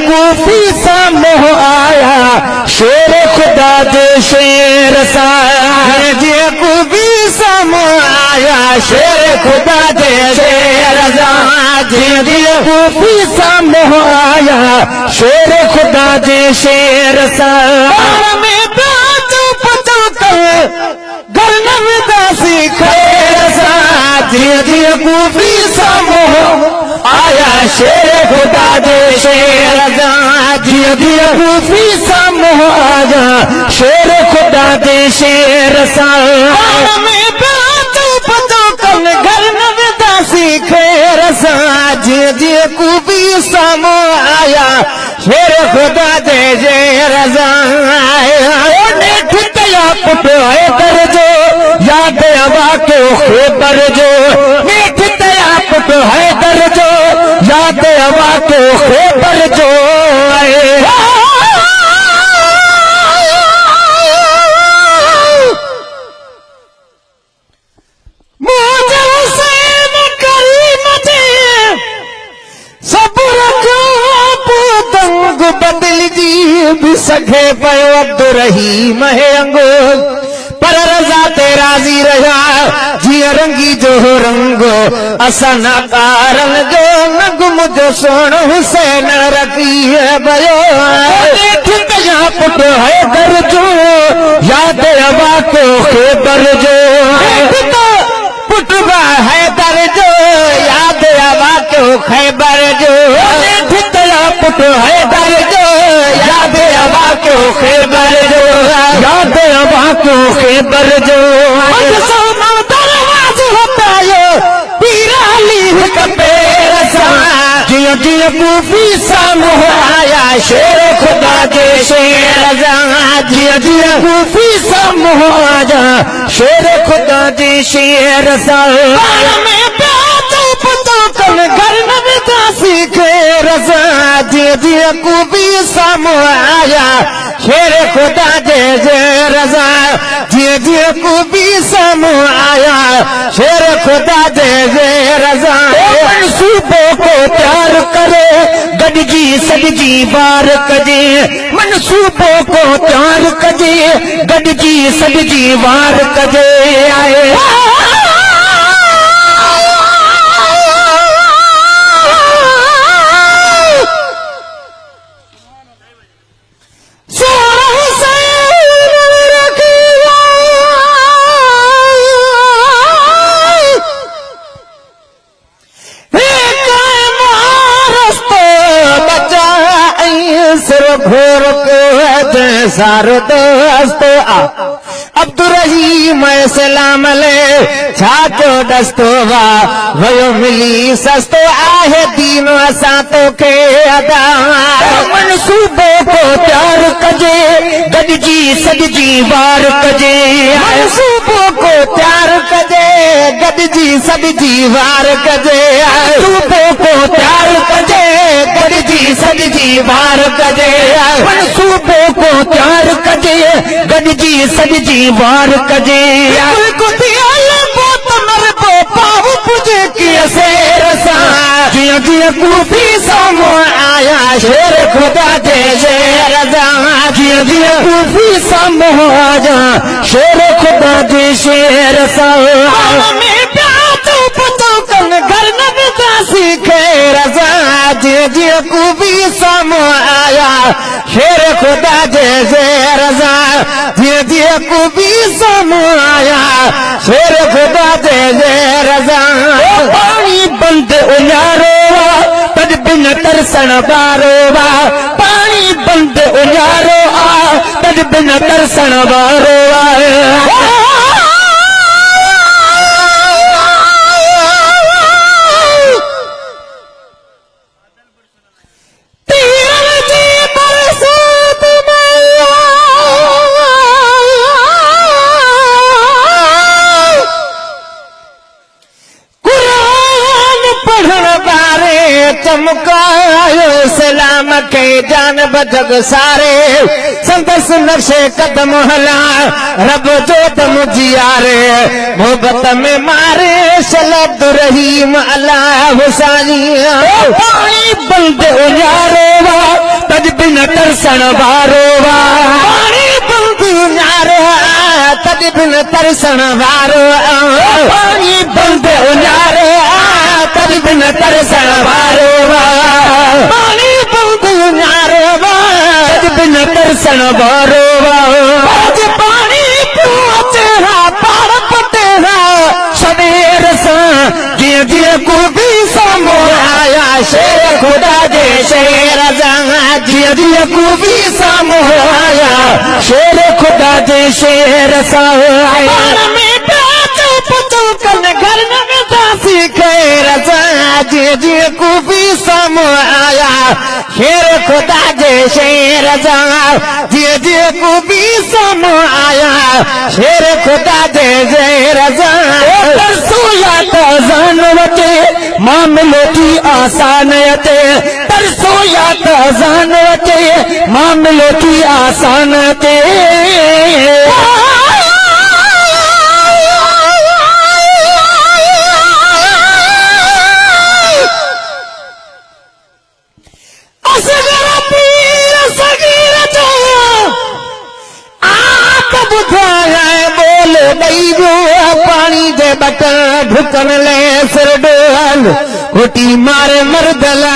कूफी सा मोह आया शेर खुदा दे शेर सा कूफी सा मोह आया शेर खुदा दे शेर सा कूफी सा मोह आया शेर खुदा दे शेर सा में घर नवदासी खैर सा कूफी सा मोह आया शेर खुदा दे शेर सा कूफी सा मोह आया शेर खुदा दे शेर सा में घर नवदासी खैर सा कूफी सा मोह आया शेर खुदा दे शेर सा पुट है दर्जो याद अबा के खबर जो मीठ तया पुट है दर्जो याद अबा के खबर जो बदल जी भी सघे पयो अब्दुर रहीम है अंगो पर रज़ा ते राज़ी रहा जीअं रंगी जो रंगो असां नाकारन जो नग मुझो सोनो हुसैन रखी है भयो ठिकया पुट है दर जो याद अबा को खबर जो पुट है दर जो याद अबा को खबर जो पुट है दर जो याद अबा को खबर जो याद अबा को खबर जो जिया कूफी सा मोह आया शेर खुदा दे शेर जिया कूफी सा मोह आया शेर खुदा दे शेर सा घर नवदासी खैर सा जिया कूफी सा मोह आया शेर खुदा दे शेर सा जिया कूफी सा मोह आया शेर खुदा दे शेर सा मनसूबों को प्यार करे गडजी सडजी बार कजे मनसूबों को प्यार कजे गडजी सडजी बार कजे आए घोर को सारो दोस्तो अब्दुर रहीम सलाम ले छाचो दस्तो वा वयो मिली सस्तो आहे दीन असां तोखे अदा मनसूबो को प्यार कजे गडजी सडजी वार कजे मनसूबो को प्यार कजे गडजी सडजी वार कजे मनसूबो को प्यार कजे गडजी सडजी वार कजे मनसूबो को प्यार कजे गडजी सडजी वार कजे जिया कूफी सा मोह आया शेर खुदा दे शेर जिया कूफी सा मोह आया शेर खुदा दे शेर सा घर नवदासी खैर सा जिया कूफी सा मोह आया शेर खुदा दे शेर सा जिया कूफी सा मोह आया शेर खुदा दे शेर सा पानी बंद उजारो तज बिन तरसण बारो वा पानी बंद उजारो तज बिन तरसण बारो चमकायो सलाम के जान बजग सारे संदस नक्शे कदम हला रब जो दम जियारे मोहब्बत में मारे शलब रहीम अल्लाह हुसैनिया पानी बंदे उजारे वा तज बिन तरसन वारो वा पानी बंदे उजारे तज बिन तरसन वारो पानी बंदे उजारे तज बिन तरसन वारो वा पानी बंदे उजारे वा तज बिन तरसन वारो वा आज पानी पियो तेरा पार पटेरा सवेर सा जिया जिया को भी समो आया शेर खुदा दे शेर जहां जिया जिया को भी समो आया शेर खुदा दे शेर सा आया में पचो कन घर में दासी खैर जहां जिया जिया को भी समो आया शेर खुदा दे शेर जहां जिया जिया को भी समो आया शेर खुदा दे शेर जहां सोया तो जानवते मामले की आसानते तरसोया तो जानवते मामले की आसानते पानी दे बटन ढुकन ले सिर डोल कोटी मारे मर्दला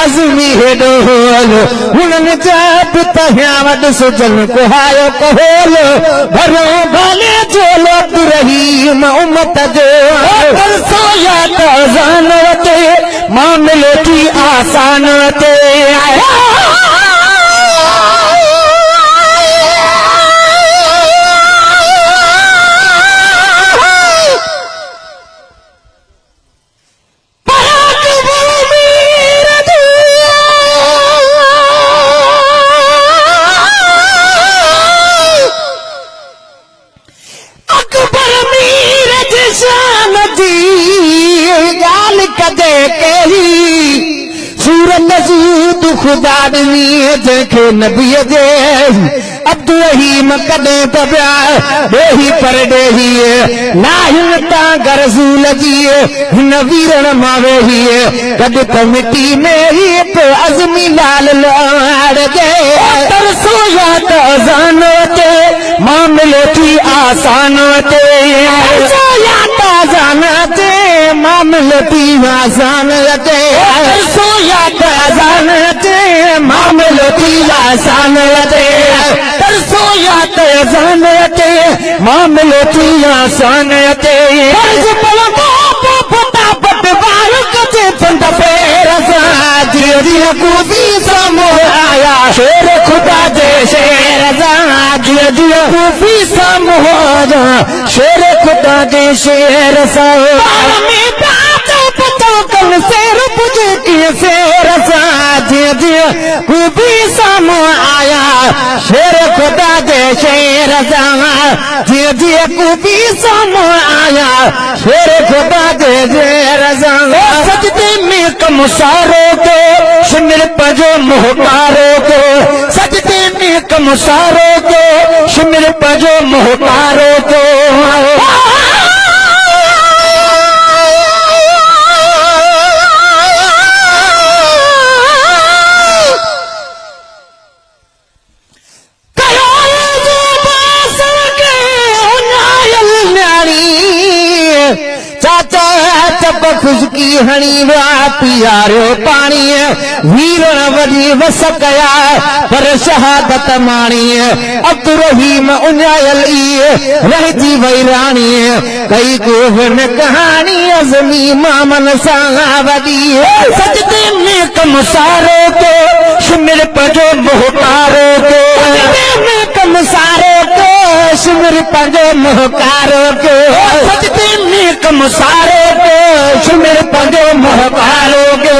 अज़मी हेडो होल हुनन जब तहिया वड सुजन को हायो कहोल भरो भले जो लोग रहीम उम्मत जो सोया तो जानवते मामले की आसानते खुदा देखे नबी जे अब्दु रहीम कदे तबिया देही पर देही नाहिन ता गरसूल जी हिन वीरण मावे ही कद त मिट्टी में ही तो अज़मी लाल लाड़ दे तरसोया तो जानते मामले की आसानते तरसोया तो जानते मामले की आसानते तरसोया तो जानते मामले की आसानते तरसोया तो जानते मामले की आसानते फटाफट बालक जे फंद फेर जिया जिया को भी समो आया शेर खुदा दे शेर जिया जिया को भी समो आया शेर खुदा दे शेर सा कल शेर पुजे की शेर जिया जिया को भी समो आया शेर खुदा दे शेर जिया जिया को भी समो आया शेर खुदा दे शेर सजदे में कम सारो को शिमिर पजो मोहकारो को सजदे में कम सारो को शिमिर पजो मोहकारो को खुशकी हणी वा पियारो पानी वीरण वडी वस कया पर शहादत माणी अब्दु रहीम उन्यायल रहजी वई रानी कई गोहन कहानी अज़मी मामन सां वडी सजदे में कम सारो को शिमिर पजो मोहकारो को सजदे में कम सारो को शिमिर पजो मोहकारो को सजदे में कम सारो को शिमिर पजो मोहकारो को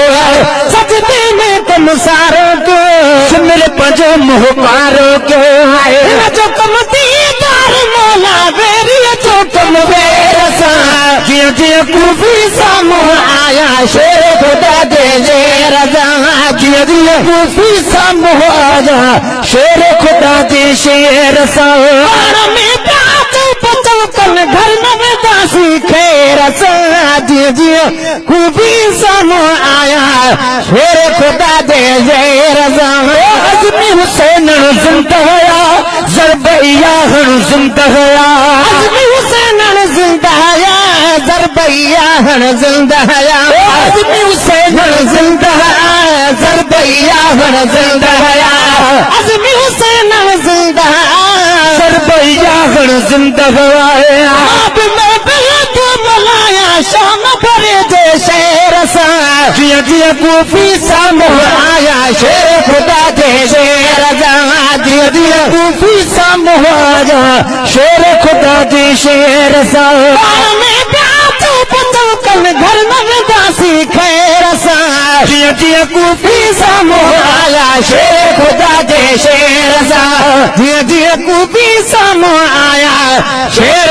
सजदे में कम सारो को शिमिर पजो मोहकारो को जो कम दीदार मौला बेरी जो कम बेरसा जिया जिया को भी सामो आया आया शेर खुदा दे शेर जिया जिया कूफी साम्हूं आया शेर खुदा दे शेर सा में कन घर में दासी खैर जिया जिया कूफी साम्हूं आया शेर खुदा दे शेर अज़मी हुसैन जिंदा हुआ ज़रबैया जिंदा हुआ अज़मी हुसैन जिंदा हुआ ज़रबैया जिंदा हुआ अज़मी हुसैन जिंदा हुआ ज़रबैया जिंदा हुआ अज़मी हुसैन जिंदा ज़रबैया जिंदा हुआ आप में बेहद मलाया शाम भरे दे शेर सा जिया जिया कूफी साम्हूं आया शेर खुदा दे शेर जिया जिया कूफी साम्हूं आया शेर खुदा दे शेर सा घर में दासी खैर सा जिया जिया कूफी साम्हूं आया शेर खुदा दे शेर सा जिया जिया कूफी साम्हूं आया शेर